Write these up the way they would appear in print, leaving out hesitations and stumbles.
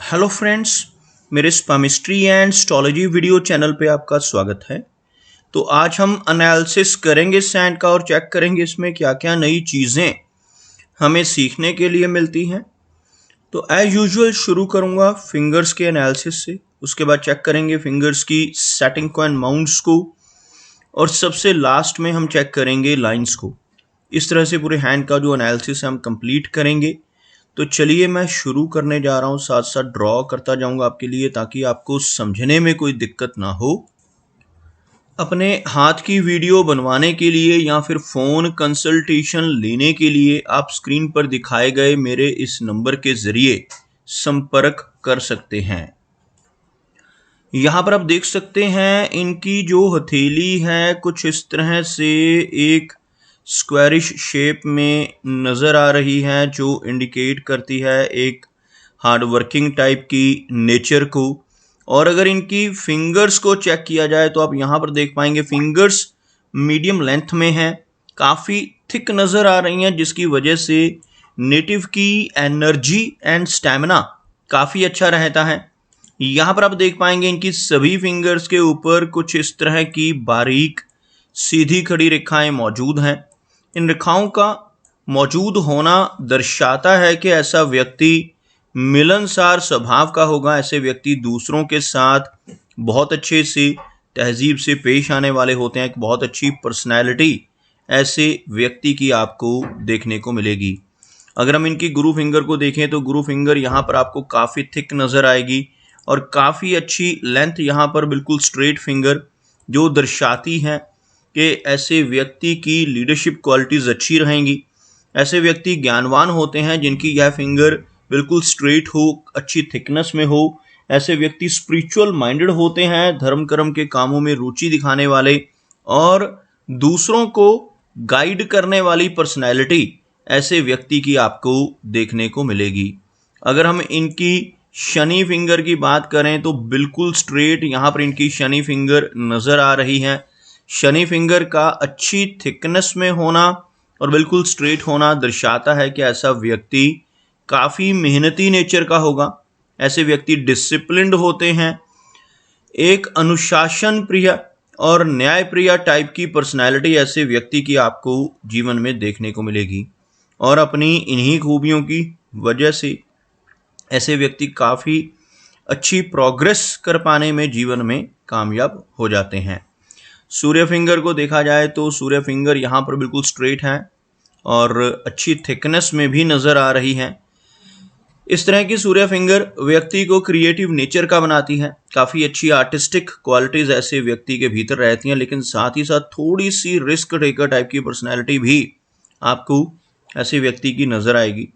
Hello friends, मेरे स्पामिस्ट्री and astrology video channel पे आपका स्वागत है। तो आज हम एनालिसिस करेंगे सैंड का और चेक करेंगे इसमें क्या क्या नई चीज़ें हमें सीखने के लिए मिलती हैं। तो एज यूजुअल शुरू करूँगा फिंगर्स के एनालिसिस से, उसके बाद चेक करेंगे फिंगर्स की सेटिंग को एंड माउंट्स को, और सबसे लास्ट में हम चेक करेंगे लाइंस को। इस तरह से पूरे हैंड का जो एनालिसिस है हम कंप्लीट करेंगे। तो चलिए मैं शुरू करने जा रहा हूँ, साथ साथ ड्रॉ करता जाऊँगा आपके लिए ताकि आपको समझने में कोई दिक्कत ना हो। अपने हाथ की वीडियो बनवाने के लिए या फिर फ़ोन कंसल्टेशन लेने के लिए आप स्क्रीन पर दिखाए गए मेरे इस नंबर के ज़रिए संपर्क कर सकते हैं। यहाँ पर आप देख सकते हैं इनकी जो हथेली है कुछ इस तरह से एक स्क्वायरिश शेप में नज़र आ रही है, जो इंडिकेट करती है एक हार्ड वर्किंग टाइप की नेचर को। और अगर इनकी फिंगर्स को चेक किया जाए तो आप यहाँ पर देख पाएंगे फिंगर्स मीडियम लेंथ में हैं, काफ़ी थिक नज़र आ रही हैं, जिसकी वजह से नेटिव की एनर्जी एंड स्टैमिना काफ़ी अच्छा रहता है। यहाँ पर आप देख पाएंगे इनकी सभी फिंगर्स के ऊपर कुछ इस तरह की बारीक सीधी खड़ी रेखाएं मौजूद हैं। इन रेखाओं का मौजूद होना दर्शाता है कि ऐसा व्यक्ति मिलनसार स्वभाव का होगा। ऐसे व्यक्ति दूसरों के साथ बहुत अच्छे से तहजीब से पेश आने वाले होते हैं। एक बहुत अच्छी पर्सनैलिटी ऐसे व्यक्ति की आपको देखने को मिलेगी। अगर हम इनकी गुरु फिंगर को देखें तो गुरु फिंगर यहाँ पर आपको काफ़ी थिक नज़र आएगी और काफ़ी अच्छी लेंथ यहाँ पर बिल्कुल स्ट्रेट फिंगर, जो दर्शाती है कि ऐसे व्यक्ति की लीडरशिप क्वालिटीज़ अच्छी रहेंगी। ऐसे व्यक्ति ज्ञानवान होते हैं जिनकी यह फिंगर बिल्कुल स्ट्रेट हो, अच्छी थिकनेस में हो। ऐसे व्यक्ति स्पिरिचुअल माइंडेड होते हैं, धर्म कर्म के कामों में रुचि दिखाने वाले और दूसरों को गाइड करने वाली पर्सनैलिटी ऐसे व्यक्ति की आपको देखने को मिलेगी। अगर हम इनकी शनि फिंगर की बात करें तो बिल्कुल स्ट्रेट यहाँ पर इनकी शनि फिंगर नज़र आ रही है। शनि फिंगर का अच्छी थिकनेस में होना और बिल्कुल स्ट्रेट होना दर्शाता है कि ऐसा व्यक्ति काफ़ी मेहनती नेचर का होगा। ऐसे व्यक्ति डिसिप्लिन्ड होते हैं, एक अनुशासन प्रिय और न्याय प्रिय टाइप की पर्सनैलिटी ऐसे व्यक्ति की आपको जीवन में देखने को मिलेगी। और अपनी इन्हीं खूबियों की वजह से ऐसे व्यक्ति काफ़ी अच्छी प्रोग्रेस कर पाने में जीवन में कामयाब हो जाते हैं। सूर्य फिंगर को देखा जाए तो सूर्य फिंगर यहाँ पर बिल्कुल स्ट्रेट है और अच्छी थिकनेस में भी नज़र आ रही है। इस तरह की सूर्य फिंगर व्यक्ति को क्रिएटिव नेचर का बनाती है। काफ़ी अच्छी आर्टिस्टिक क्वालिटीज़ ऐसे व्यक्ति के भीतर रहती हैं, लेकिन साथ ही साथ थोड़ी सी रिस्क टेकर टाइप की पर्सनैलिटी भी आपको ऐसे व्यक्ति की नज़र आएगी।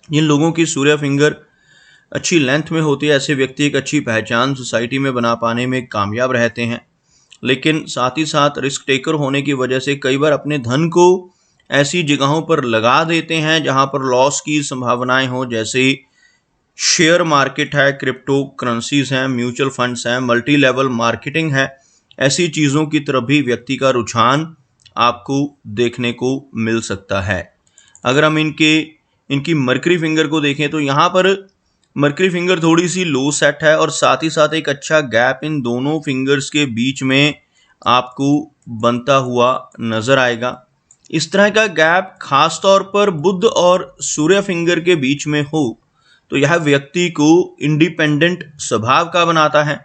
जिन लोगों की सूर्य फिंगर अच्छी लेंथ में होती है, ऐसे व्यक्ति एक अच्छी पहचान सोसाइटी में बना पाने में कामयाब रहते हैं, लेकिन साथ ही साथ रिस्क टेकर होने की वजह से कई बार अपने धन को ऐसी जगहों पर लगा देते हैं जहां पर लॉस की संभावनाएं हो, जैसे शेयर मार्केट है, क्रिप्टो करेंसीज हैं, म्यूचुअल फंड्स हैं, मल्टी लेवल मार्केटिंग है। ऐसी चीज़ों की तरफ भी व्यक्ति का रुझान आपको देखने को मिल सकता है। अगर हम इनकी मरकरी फिंगर को देखें तो यहाँ पर मरकरी फिंगर थोड़ी सी लो सेट है और साथ ही साथ एक अच्छा गैप इन दोनों फिंगर्स के बीच में आपको बनता हुआ नज़र आएगा। इस तरह का गैप खास तौर पर बुध और सूर्य फिंगर के बीच में हो तो यह व्यक्ति को इंडिपेंडेंट स्वभाव का बनाता है।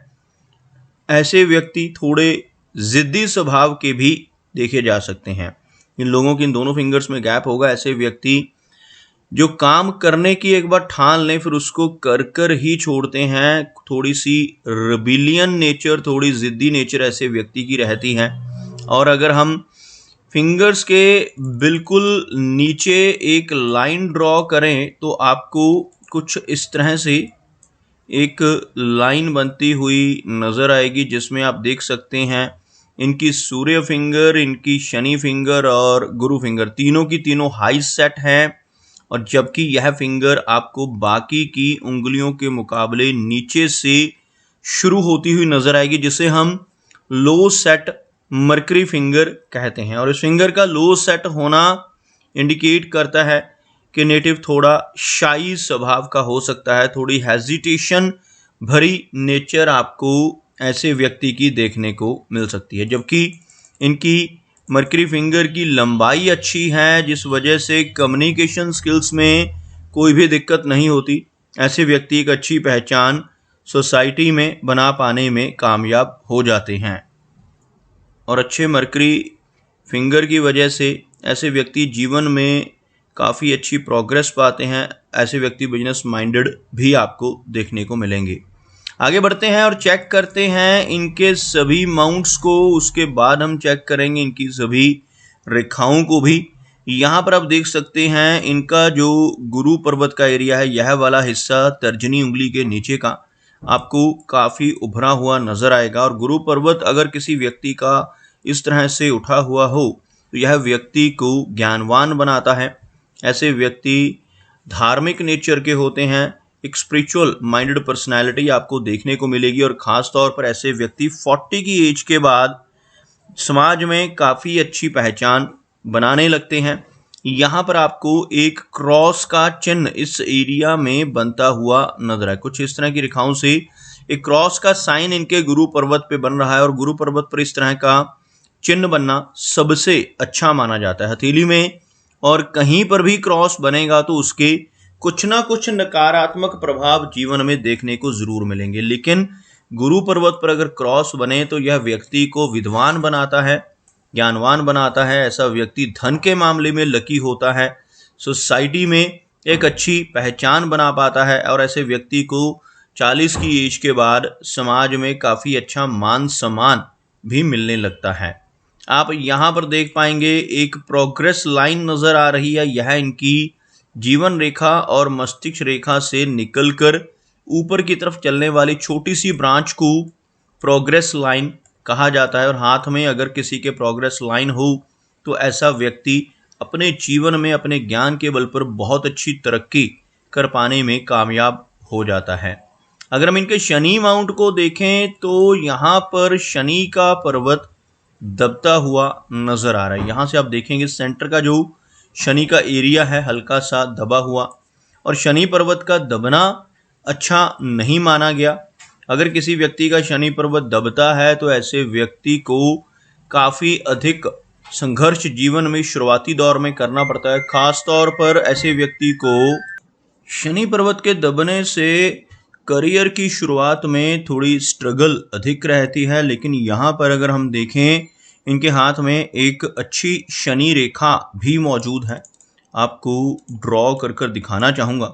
ऐसे व्यक्ति थोड़े ज़िद्दी स्वभाव के भी देखे जा सकते हैं। इन लोगों की इन दोनों फिंगर्स में गैप होगा। ऐसे व्यक्ति जो काम करने की एक बार ठान लें फिर उसको कर कर ही छोड़ते हैं। थोड़ी सी रेबिलियन नेचर, थोड़ी ज़िद्दी नेचर ऐसे व्यक्ति की रहती है। और अगर हम फिंगर्स के बिल्कुल नीचे एक लाइन ड्रॉ करें तो आपको कुछ इस तरह से एक लाइन बनती हुई नज़र आएगी, जिसमें आप देख सकते हैं इनकी सूर्य फिंगर, इनकी शनि फिंगर और गुरु फिंगर तीनों की तीनों हाई सेट हैं, और जबकि यह फिंगर आपको बाकी की उंगलियों के मुकाबले नीचे से शुरू होती हुई नज़र आएगी, जिसे हम लो सेट मरकरी फिंगर कहते हैं। और इस फिंगर का लो सेट होना इंडिकेट करता है कि नेटिव थोड़ा शाई स्वभाव का हो सकता है, थोड़ी हेजिटेशन भरी नेचर आपको ऐसे व्यक्ति की देखने को मिल सकती है। जबकि इनकी मर्करी फिंगर की लंबाई अच्छी है, जिस वजह से कम्युनिकेशन स्किल्स में कोई भी दिक्कत नहीं होती। ऐसे व्यक्ति एक अच्छी पहचान सोसाइटी में बना पाने में कामयाब हो जाते हैं और अच्छे मर्करी फिंगर की वजह से ऐसे व्यक्ति जीवन में काफ़ी अच्छी प्रोग्रेस पाते हैं। ऐसे व्यक्ति बिजनेस माइंडेड भी आपको देखने को मिलेंगे। आगे बढ़ते हैं और चेक करते हैं इनके सभी माउंट्स को। उसके बाद हम चेक करेंगे इनकी सभी रेखाओं को भी। यहाँ पर आप देख सकते हैं इनका जो गुरु पर्वत का एरिया है, यह वाला हिस्सा तर्जनी उंगली के नीचे का आपको काफ़ी उभरा हुआ नजर आएगा। और गुरु पर्वत अगर किसी व्यक्ति का इस तरह से उठा हुआ हो तो यह व्यक्ति को ज्ञानवान बनाता है। ऐसे व्यक्ति धार्मिक नेचर के होते हैं, एक स्पिरिचुअल माइंडेड पर्सनैलिटी आपको देखने को मिलेगी। और ख़ास तौर पर ऐसे व्यक्ति 40 की एज के बाद समाज में काफ़ी अच्छी पहचान बनाने लगते हैं। यहाँ पर आपको एक क्रॉस का चिन्ह इस एरिया में बनता हुआ नजर है। कुछ इस तरह की रेखाओं से एक क्रॉस का साइन इनके गुरु पर्वत पे बन रहा है और गुरु पर्वत पर इस तरह का चिन्ह बनना सबसे अच्छा माना जाता है हथेली में। और कहीं पर भी क्रॉस बनेगा तो उसके कुछ ना कुछ नकारात्मक प्रभाव जीवन में देखने को जरूर मिलेंगे। लेकिन गुरु पर्वत पर अगर क्रॉस बने तो यह व्यक्ति को विद्वान बनाता है, ज्ञानवान बनाता है। ऐसा व्यक्ति धन के मामले में लकी होता है, सोसाइटी में एक अच्छी पहचान बना पाता है और ऐसे व्यक्ति को 40 की एज के बाद समाज में काफ़ी अच्छा मान सम्मान भी मिलने लगता है। आप यहाँ पर देख पाएंगे एक प्रोग्रेस लाइन नज़र आ रही है। यह इनकी जीवन रेखा और मस्तिष्क रेखा से निकलकर ऊपर की तरफ चलने वाली छोटी सी ब्रांच को प्रोग्रेस लाइन कहा जाता है। और हाथ में अगर किसी के प्रोग्रेस लाइन हो तो ऐसा व्यक्ति अपने जीवन में अपने ज्ञान के बल पर बहुत अच्छी तरक्की कर पाने में कामयाब हो जाता है। अगर हम इनके शनि माउंट को देखें तो यहाँ पर शनि का पर्वत दबता हुआ नजर आ रहा है। यहाँ से आप देखेंगे सेंटर का जो शनि का एरिया है हल्का सा दबा हुआ, और शनि पर्वत का दबना अच्छा नहीं माना गया। अगर किसी व्यक्ति का शनि पर्वत दबता है तो ऐसे व्यक्ति को काफ़ी अधिक संघर्ष जीवन में शुरुआती दौर में करना पड़ता है। खास तौर पर ऐसे व्यक्ति को शनि पर्वत के दबने से करियर की शुरुआत में थोड़ी स्ट्रगल अधिक रहती है। लेकिन यहाँ पर अगर हम देखें इनके हाथ में एक अच्छी शनि रेखा भी मौजूद है। आपको ड्रॉ कर कर दिखाना चाहूँगा।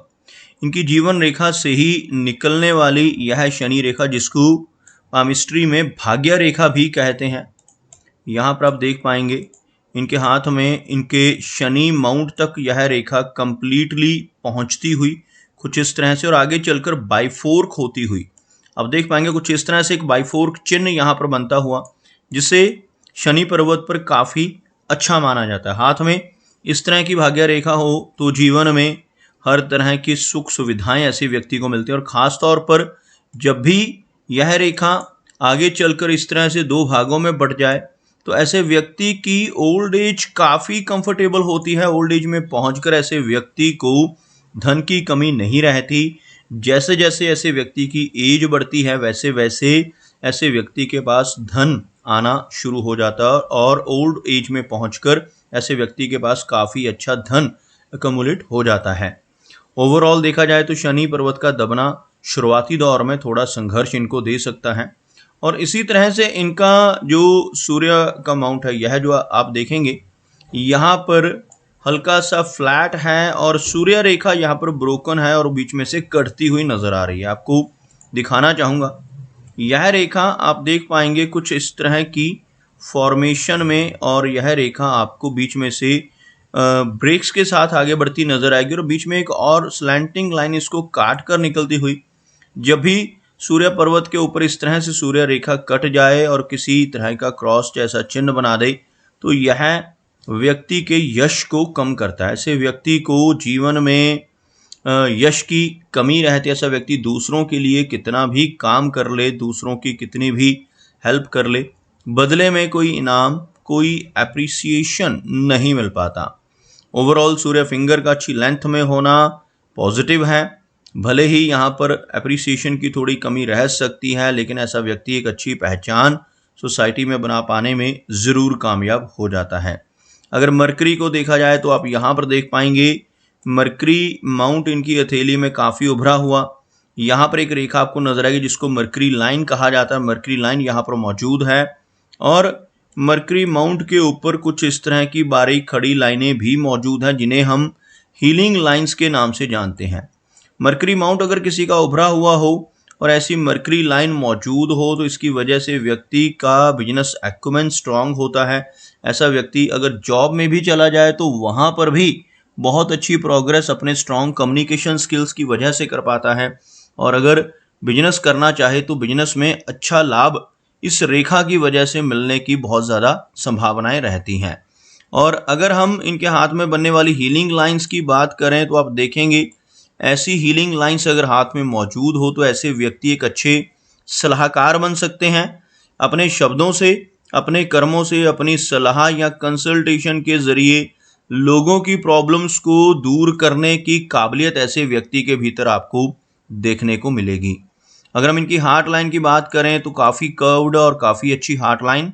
इनकी जीवन रेखा से ही निकलने वाली यह शनि रेखा, जिसको पामिस्ट्री में भाग्य रेखा भी कहते हैं, यहाँ पर आप देख पाएंगे इनके हाथ में इनके शनि माउंट तक यह रेखा कंप्लीटली पहुँचती हुई कुछ इस तरह से और आगे चलकर बाईफोर्क होती हुई अब देख पाएंगे कुछ इस तरह से एक बाईफोर्क चिन्ह यहाँ पर बनता हुआ, जिसे शनि पर्वत पर काफ़ी अच्छा माना जाता है। हाथ में इस तरह की भाग्य रेखा हो तो जीवन में हर तरह की सुख सुविधाएं ऐसे व्यक्ति को मिलती हैं। और ख़ास तौर पर जब भी यह रेखा आगे चलकर इस तरह से दो भागों में बट जाए तो ऐसे व्यक्ति की ओल्ड एज काफ़ी कंफर्टेबल होती है। ओल्ड एज में पहुंचकर ऐसे व्यक्ति को धन की कमी नहीं रहती। जैसे जैसे ऐसे व्यक्ति की एज बढ़ती है वैसे वैसे ऐसे व्यक्ति के पास धन आना शुरू हो जाता है और ओल्ड एज में पहुंचकर ऐसे व्यक्ति के पास काफ़ी अच्छा धन अकमुलेट हो जाता है। ओवरऑल देखा जाए तो शनि पर्वत का दबना शुरुआती दौर में थोड़ा संघर्ष इनको दे सकता है। और इसी तरह से इनका जो सूर्य का माउंट है, यह जो आप देखेंगे यहाँ पर हल्का सा फ्लैट है और सूर्य रेखा यहाँ पर ब्रोकन है और बीच में से कटती हुई नज़र आ रही है। आपको दिखाना चाहूँगा, यह रेखा आप देख पाएंगे कुछ इस तरह की फॉर्मेशन में, और यह रेखा आपको बीच में से ब्रेक्स के साथ आगे बढ़ती नज़र आएगी और बीच में एक और स्लैंटिंग लाइन इसको काट कर निकलती हुई। जब भी सूर्य पर्वत के ऊपर इस तरह से सूर्य रेखा कट जाए और किसी तरह का क्रॉस जैसा चिन्ह बना दे तो यह व्यक्ति के यश को कम करता है। ऐसे व्यक्ति को जीवन में यश की कमी रहती है। ऐसा व्यक्ति दूसरों के लिए कितना भी काम कर ले, दूसरों की कितनी भी हेल्प कर ले, बदले में कोई इनाम, कोई एप्रिसिएशन नहीं मिल पाता। ओवरऑल सूर्य फिंगर का अच्छी लेंथ में होना पॉजिटिव है। भले ही यहाँ पर एप्रिसिएशन की थोड़ी कमी रह सकती है, लेकिन ऐसा व्यक्ति एक अच्छी पहचान सोसाइटी में बना पाने में ज़रूर कामयाब हो जाता है। अगर मरकरी को देखा जाए तो आप यहाँ पर देख पाएंगे मरकरी माउंट इनकी हथेली में काफ़ी उभरा हुआ। यहाँ पर एक रेखा आपको नजर आएगी जिसको मरकरी लाइन कहा जाता है। मरकरी लाइन यहाँ पर मौजूद है और मरकरी माउंट के ऊपर कुछ इस तरह की बारीक खड़ी लाइनें भी मौजूद हैं जिन्हें हम हीलिंग लाइंस के नाम से जानते हैं। मरकरी माउंट अगर किसी का उभरा हुआ हो और ऐसी मरकरी लाइन मौजूद हो तो इसकी वजह से व्यक्ति का बिजनेस एक्यूमेन स्ट्रांग होता है। ऐसा व्यक्ति अगर जॉब में भी चला जाए तो वहाँ पर भी बहुत अच्छी प्रोग्रेस अपने स्ट्रांग कम्युनिकेशन स्किल्स की वजह से कर पाता है। और अगर बिजनेस करना चाहे तो बिजनेस में अच्छा लाभ इस रेखा की वजह से मिलने की बहुत ज़्यादा संभावनाएं रहती हैं। और अगर हम इनके हाथ में बनने वाली हीलिंग लाइंस की बात करें तो आप देखेंगे ऐसी हीलिंग लाइंस अगर हाथ में मौजूद हो तो ऐसे व्यक्ति एक अच्छे सलाहकार बन सकते हैं। अपने शब्दों से, अपने कर्मों से, अपनी सलाह या कंसल्टेशन के ज़रिए लोगों की प्रॉब्लम्स को दूर करने की काबिलियत ऐसे व्यक्ति के भीतर आपको देखने को मिलेगी। अगर हम इनकी हार्ट लाइन की बात करें तो काफ़ी कर्व्ड और काफ़ी अच्छी हार्ट लाइन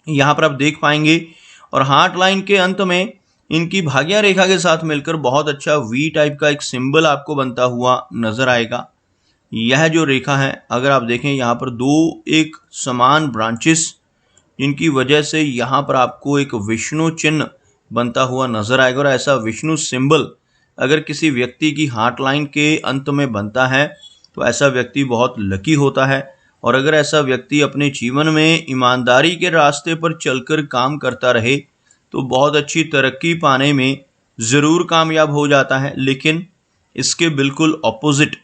यहाँ पर आप देख पाएंगे। और हार्ट लाइन के अंत में इनकी भाग्य रेखा के साथ मिलकर बहुत अच्छा वी टाइप का एक सिंबल आपको बनता हुआ नजर आएगा। यह जो रेखा है अगर आप देखें यहाँ पर दो एक समान ब्रांचेस जिनकी वजह से यहाँ पर आपको एक विष्णु चिन्ह बनता हुआ नजर आएगा। और ऐसा विष्णु सिंबल अगर किसी व्यक्ति की हार्ट लाइन के अंत में बनता है तो ऐसा व्यक्ति बहुत लकी होता है। और अगर ऐसा व्यक्ति अपने जीवन में ईमानदारी के रास्ते पर चलकर काम करता रहे तो बहुत अच्छी तरक्की पाने में ज़रूर कामयाब हो जाता है। लेकिन इसके बिल्कुल ऑपोजिट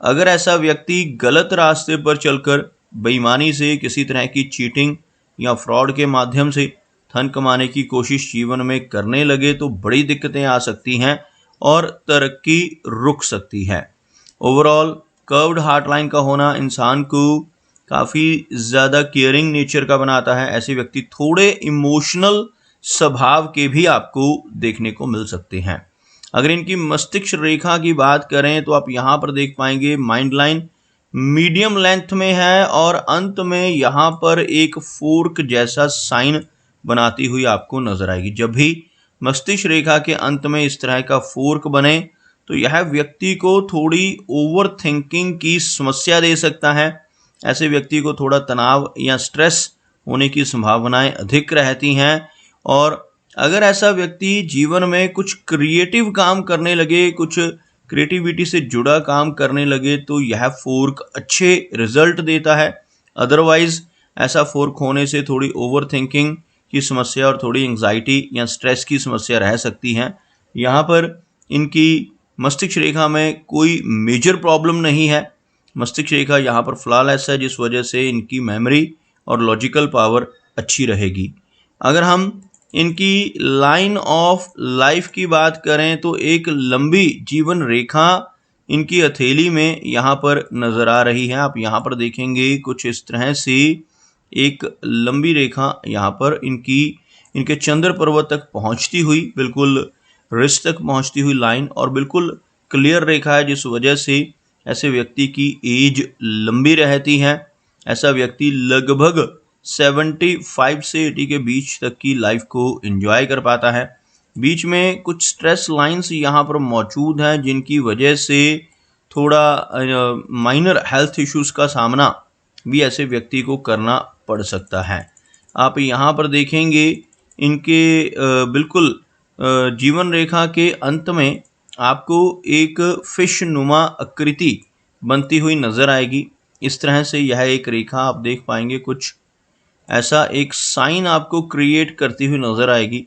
अगर ऐसा व्यक्ति गलत रास्ते पर चलकर बेईमानी से, किसी तरह की चीटिंग या फ्रॉड के माध्यम से धन कमाने की कोशिश जीवन में करने लगे तो बड़ी दिक्कतें आ सकती हैं और तरक्की रुक सकती है। ओवरऑल कर्व्ड हार्ट लाइन का होना इंसान को काफ़ी ज़्यादा केयरिंग नेचर का बनाता है। ऐसे व्यक्ति थोड़े इमोशनल स्वभाव के भी आपको देखने को मिल सकते हैं। अगर इनकी मस्तिष्क रेखा की बात करें तो आप यहाँ पर देख पाएंगे माइंड लाइन मीडियम लेंथ में है और अंत में यहाँ पर एक फोर्क जैसा साइन बनाती हुई आपको नजर आएगी। जब भी मस्तिष्क रेखा के अंत में इस तरह का फोर्क बने तो यह व्यक्ति को थोड़ी ओवर थिंकिंग की समस्या दे सकता है। ऐसे व्यक्ति को थोड़ा तनाव या स्ट्रेस होने की संभावनाएं अधिक रहती हैं। और अगर ऐसा व्यक्ति जीवन में कुछ क्रिएटिव काम करने लगे, कुछ क्रिएटिविटी से जुड़ा काम करने लगे तो यह फोर्क अच्छे रिजल्ट देता है। अदरवाइज ऐसा फोर्क होने से थोड़ी ओवर थिंकिंग की समस्या और थोड़ी एंग्जाइटी या स्ट्रेस की समस्या रह सकती है। यहाँ पर इनकी मस्तिष्क रेखा में कोई मेजर प्रॉब्लम नहीं है। मस्तिष्क रेखा यहाँ पर फ्लॉलेस है जिस वजह से इनकी मेमोरी और लॉजिकल पावर अच्छी रहेगी। अगर हम इनकी लाइन ऑफ लाइफ की बात करें तो एक लंबी जीवन रेखा इनकी हथेली में यहाँ पर नज़र आ रही है। आप यहाँ पर देखेंगे कुछ इस तरह से एक लंबी रेखा यहाँ पर इनके चंद्र पर्वत तक पहुँचती हुई, बिल्कुल रिस्ट तक पहुँचती हुई लाइन और बिल्कुल क्लियर रेखा है जिस वजह से ऐसे व्यक्ति की एज लंबी रहती है। ऐसा व्यक्ति लगभग 75 से 80 के बीच तक की लाइफ को एंजॉय कर पाता है। बीच में कुछ स्ट्रेस लाइंस यहाँ पर मौजूद हैं जिनकी वजह से थोड़ा माइनर हेल्थ इश्यूज का सामना भी ऐसे व्यक्ति को करना पड़ सकता है। आप यहाँ पर देखेंगे इनके बिल्कुल जीवन रेखा के अंत में आपको एक फिश नुमा आकृति बनती हुई नजर आएगी। इस तरह से यह एक रेखा आप देख पाएंगे, कुछ ऐसा एक साइन आपको क्रिएट करती हुई नजर आएगी।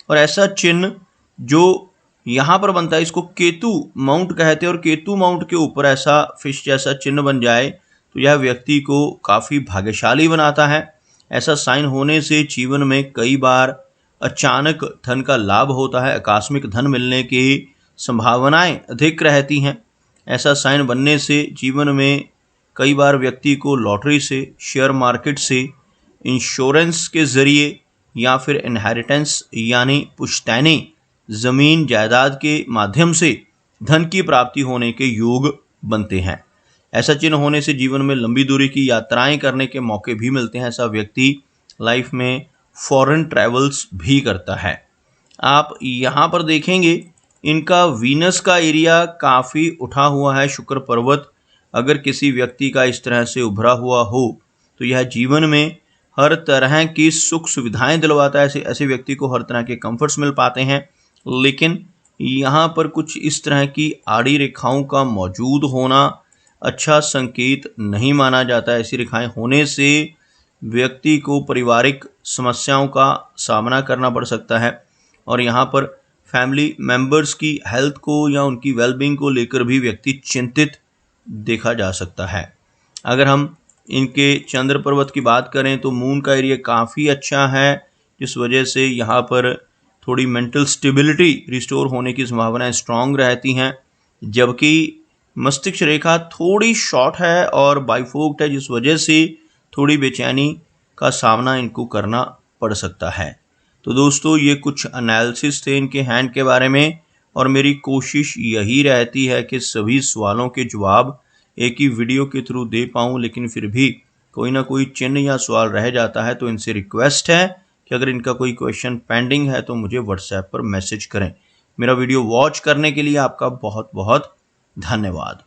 और ऐसा चिन्ह जो यहाँ पर बनता है इसको केतु माउंट कहते हैं। और केतु माउंट के ऊपर ऐसा फिश जैसा चिन्ह बन जाए तो यह व्यक्ति को काफ़ी भाग्यशाली बनाता है। ऐसा साइन होने से जीवन में कई बार अचानक धन का लाभ होता है, आकस्मिक धन मिलने की संभावनाएं अधिक रहती हैं। ऐसा साइन बनने से जीवन में कई बार व्यक्ति को लॉटरी से, शेयर मार्केट से, इंश्योरेंस के ज़रिए या फिर इनहेरिटेंस यानी पुश्तैनी जमीन जायदाद के माध्यम से धन की प्राप्ति होने के योग बनते हैं। ऐसा चिन्ह होने से जीवन में लंबी दूरी की यात्राएं करने के मौके भी मिलते हैं। ऐसा व्यक्ति लाइफ में फॉरेन ट्रैवल्स भी करता है। आप यहाँ पर देखेंगे इनका वीनस का एरिया काफ़ी उठा हुआ है। शुक्र पर्वत अगर किसी व्यक्ति का इस तरह से उभरा हुआ हो तो यह जीवन में हर तरह की सुख सुविधाएं दिलवाता है। ऐसे व्यक्ति को हर तरह के कंफर्ट्स मिल पाते हैं, लेकिन यहाँ पर कुछ इस तरह की आड़ी रेखाओं का मौजूद होना अच्छा संकेत नहीं माना जाता। ऐसी रेखाएं होने से व्यक्ति को पारिवारिक समस्याओं का सामना करना पड़ सकता है और यहाँ पर फैमिली मेंबर्स की हेल्थ को या उनकी वेलबींग को लेकर भी व्यक्ति चिंतित देखा जा सकता है। अगर हम इनके चंद्र पर्वत की बात करें तो मून का एरिया काफ़ी अच्छा है, जिस वजह से यहाँ पर थोड़ी मेंटल स्टेबिलिटी रिस्टोर होने की संभावनाएं स्ट्रांग रहती हैं। जबकि मस्तिष्क रेखा थोड़ी शॉर्ट है और बाइफोक्ट है, जिस वजह से थोड़ी बेचैनी का सामना इनको करना पड़ सकता है। तो दोस्तों, ये कुछ एनालिसिस थे इनके हैंड के बारे में और मेरी कोशिश यही रहती है कि सभी सवालों के जवाब एक ही वीडियो के थ्रू दे पाऊँ, लेकिन फिर भी कोई ना कोई चिन्ह या सवाल रह जाता है। तो इनसे रिक्वेस्ट है कि अगर इनका कोई क्वेश्चन पेंडिंग है तो मुझे व्हाट्सएप पर मैसेज करें। मेरा वीडियो वॉच करने के लिए आपका बहुत बहुत धन्यवाद।